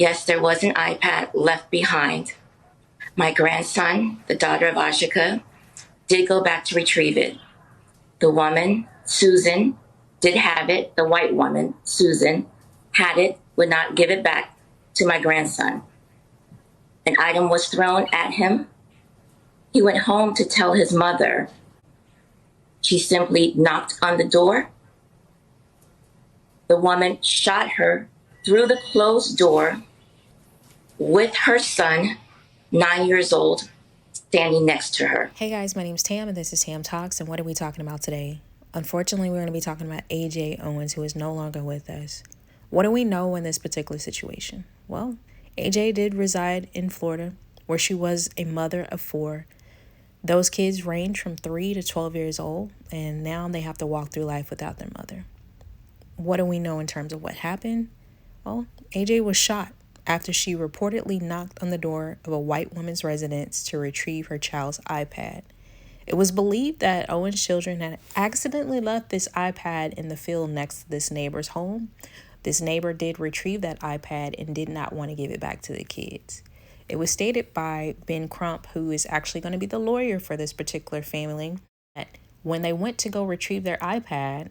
Yes, there was an iPad left behind. My grandson, the daughter of Ajike, did go back to retrieve it. The woman, Susan, did have it. The white woman, Susan, had it, would not give it back to my grandson. An item was thrown at him. He went home to tell his mother. She simply knocked on the door. The woman shot her through the closed door with her son, 9 years old, standing next to her. Hey guys, my name's Tam and this is Tam Talks, and what are we talking about today? Unfortunately, we're going to be talking about Ajike Owens, who is no longer with us. What do we know in this particular situation? Well, Ajike did reside in Florida, where she was a mother of 4. Those kids range from 3 to 12 years old, and now they have to walk through life without their mother. What do we know in terms of what happened? Well, Ajike was shot after she reportedly knocked on the door of a white woman's residence to retrieve her child's iPad. It was believed that Owens' children had accidentally left this iPad in the field next to this neighbor's home. This neighbor did retrieve that iPad and did not want to give it back to the kids. It was stated by Ben Crump, who is actually going to be the lawyer for this particular family, that when they went to go retrieve their iPad,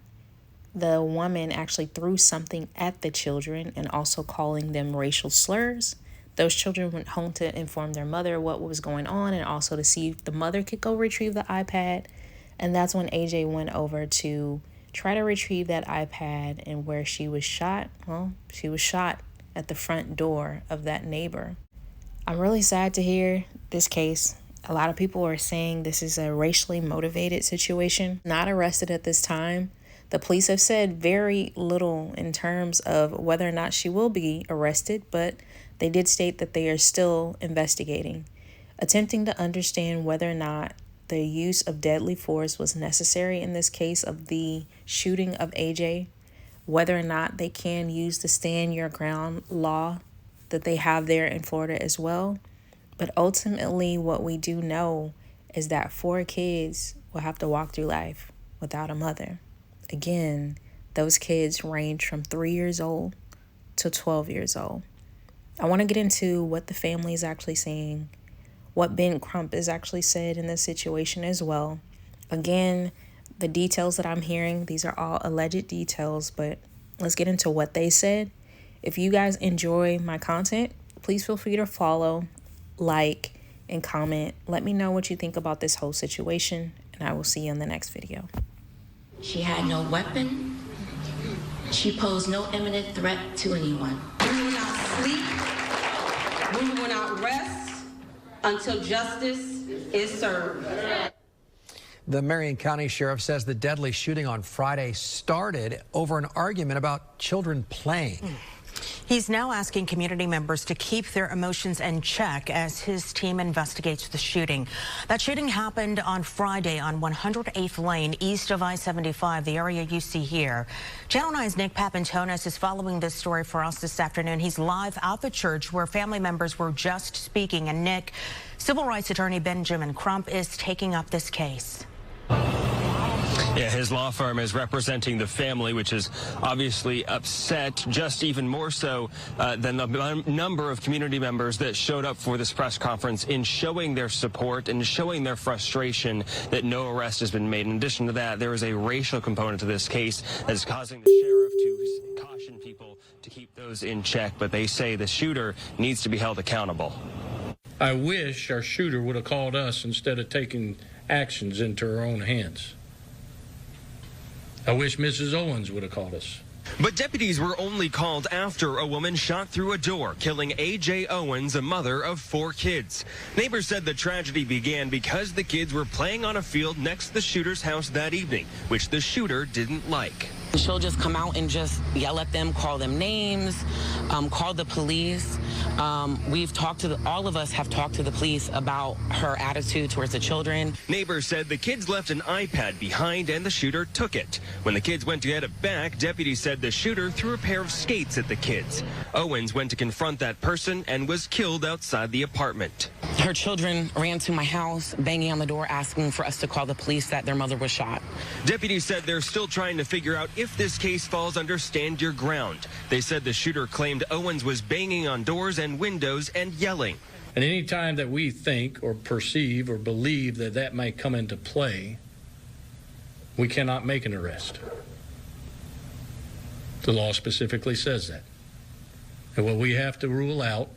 the woman actually threw something at the children and also calling them racial slurs. Those children went home to inform their mother what was going on and also to see if the mother could go retrieve the iPad. And that's when Ajike went over to try to retrieve that iPad, and where she was shot, well, she was shot at the front door of that neighbor. I'm really sad to hear this case. A lot of people are saying this is a racially motivated situation. Not arrested at this time. The police have said very little in terms of whether or not she will be arrested, but they did state that they are still investigating, attempting to understand whether or not the use of deadly force was necessary in this case of the shooting of Ajike, whether or not they can use the stand your ground law that they have there in Florida as well. But ultimately, what we do know is that 4 kids will have to walk through life without a mother. Again, those kids range from 3 years old to 12 years old. I want to get into what the family is actually saying, what Ben Crump has actually said in this situation as well. Again, the details that I'm hearing, these are all alleged details, but let's get into what they said. If you guys enjoy my content, please feel free to follow, like, and comment. Let me know what you think about this whole situation, and I will see you in the next video. She had no weapon. She posed no imminent threat to anyone. We will not sleep. We will not rest until justice is served. The Marion County Sheriff says the deadly shooting on Friday started over an argument about children playing. He's now asking community members to keep their emotions in check as his team investigates the shooting. That shooting happened on Friday on 108th Lane, east of I-75, the area you see here. Channel 9's Nick Papantonis is following this story for us this afternoon. He's live at the church where family members were just speaking. And Nick, civil rights attorney Ben Crump is taking up this case. Yeah, his law firm is representing the family, which is obviously upset, just even more so than the number of community members that showed up for this press conference in showing their support and showing their frustration that no arrest has been made. In addition to that, there is a racial component to this case that is causing the sheriff to caution people to keep those in check, but they say the shooter needs to be held accountable. I wish our shooter would have called us instead of taking actions into her own hands. I wish Mrs. Owens would have called us. But deputies were only called after a woman shot through a door, killing Ajike Owens, a mother of 4 kids. Neighbors said the tragedy began because the kids were playing on a field next to the shooter's house that evening, which the shooter didn't like. She'll just come out and just yell at them, call them names, call the police. We've talked to all of us have talked to the police about her attitude towards the children. Neighbors said the kids left an iPad behind and the shooter took it. When the kids went to get it back, deputies said the shooter threw a pair of skates at the kids. Owens went to confront that person and was killed outside the apartment. Her children ran to my house, banging on the door, asking for us to call the police that their mother was shot. Deputies said they're still trying to figure out if this case falls under stand your ground. They said the shooter claimed Owens was banging on doors and windows and yelling. And any time that we think or perceive or believe that that may come into play, we cannot make an arrest. The law specifically says that. And what we have to rule out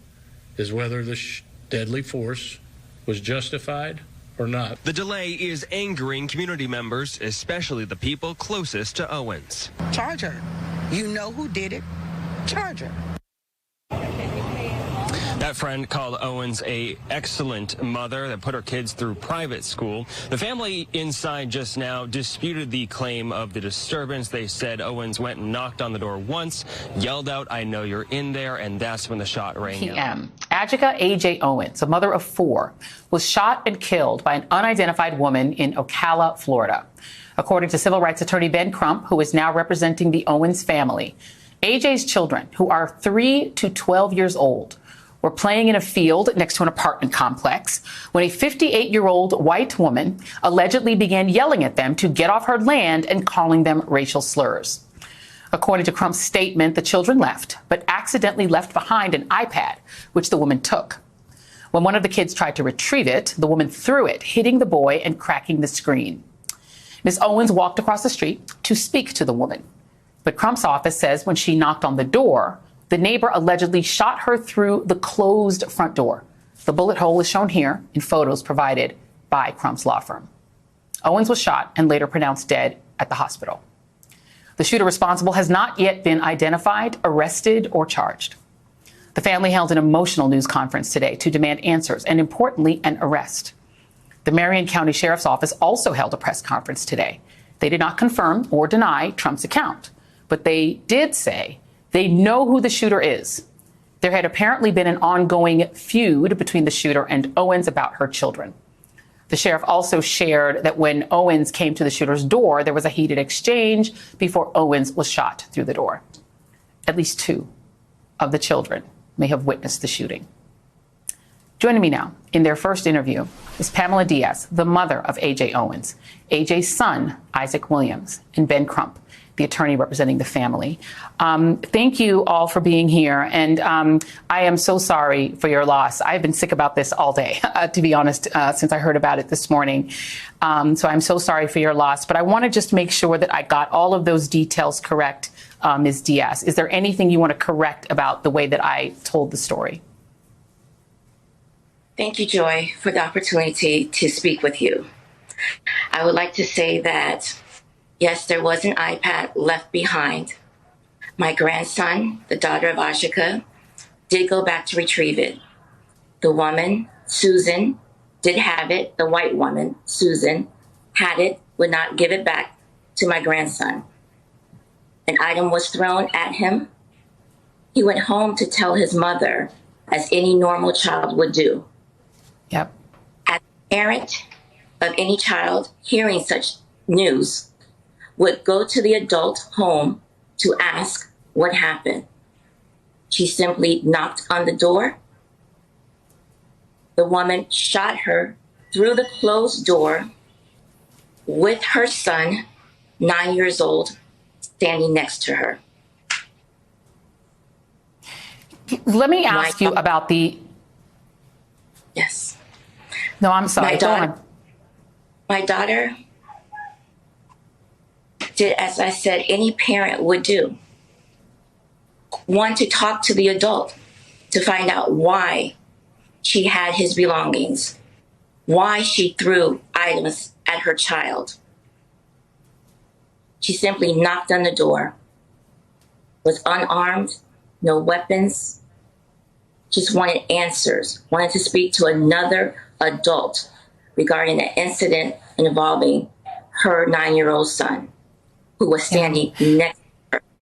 is whether the deadly force was justified or not. The delay is angering community members, especially the people closest to Owens. Charge her. You know who did it. Charge her. That friend called Owens a excellent mother that put her kids through private school. The family inside just now disputed the claim of the disturbance. They said Owens went and knocked on the door once, yelled out, "I know you're in there," and that's when the shot rang out. Ajike A.J. Owens, a mother of 4, was shot and killed by an unidentified woman in Ocala, Florida. According to civil rights attorney Ben Crump, who is now representing the Owens family, AJ's children, who are 3 to 12 years old, were playing in a field next to an apartment complex when a 58-year-old white woman allegedly began yelling at them to get off her land and calling them racial slurs. According to Crump's statement, the children left, but accidentally left behind an iPad, which the woman took. When one of the kids tried to retrieve it, the woman threw it, hitting the boy and cracking the screen. Ms. Owens walked across the street to speak to the woman, but Crump's office says when she knocked on the door, the neighbor allegedly shot her through the closed front door. The bullet hole is shown here in photos provided by Crump's law firm. Owens was shot and later pronounced dead at the hospital. The shooter responsible has not yet been identified, arrested, or charged. The family held an emotional news conference today to demand answers and, importantly, an arrest. The Marion County Sheriff's Office also held a press conference today. They did not confirm or deny Trump's account, but they did say they know who the shooter is. There had apparently been an ongoing feud between the shooter and Owens about her children. The sheriff also shared that when Owens came to the shooter's door, there was a heated exchange before Owens was shot through the door. At least 2 of the children may have witnessed the shooting. Joining me now in their first interview is Pamela Dias, the mother of A.J. Owens, A.J.'s son, Isaac Williams, and Ben Crump, the attorney representing the family. Thank you all for being here. And I am so sorry for your loss. I've been sick about this all day, to be honest, since I heard about it this morning. So I'm so sorry for your loss. But I want to just make sure that I got all of those details correct, Ms. Diaz. Is there anything you want to correct about the way that I told the story? Thank you, Joy, for the opportunity to speak with you. I would like to say that yes, there was an iPad left behind. My grandson, the daughter of Ajike, did go back to retrieve it. The woman, Susan, did have it. The white woman, Susan, had it, would not give it back to my grandson. An item was thrown at him. He went home to tell his mother, as any normal child would do. Yep. As a parent of any child hearing such news, would go to the adult home to ask what happened. She simply knocked on the door. The woman shot her through the closed door with her son, 9 years old, standing next to her. Let me ask you about the... Yes. No, I'm sorry. Go on. My daughter did, as I said, any parent would do. Want to talk to the adult to find out why she had his belongings, why she threw items at her child. She simply knocked on the door, was unarmed, no weapons, just wanted answers, wanted to speak to another adult regarding an incident involving her 9-year-old son, who was standing next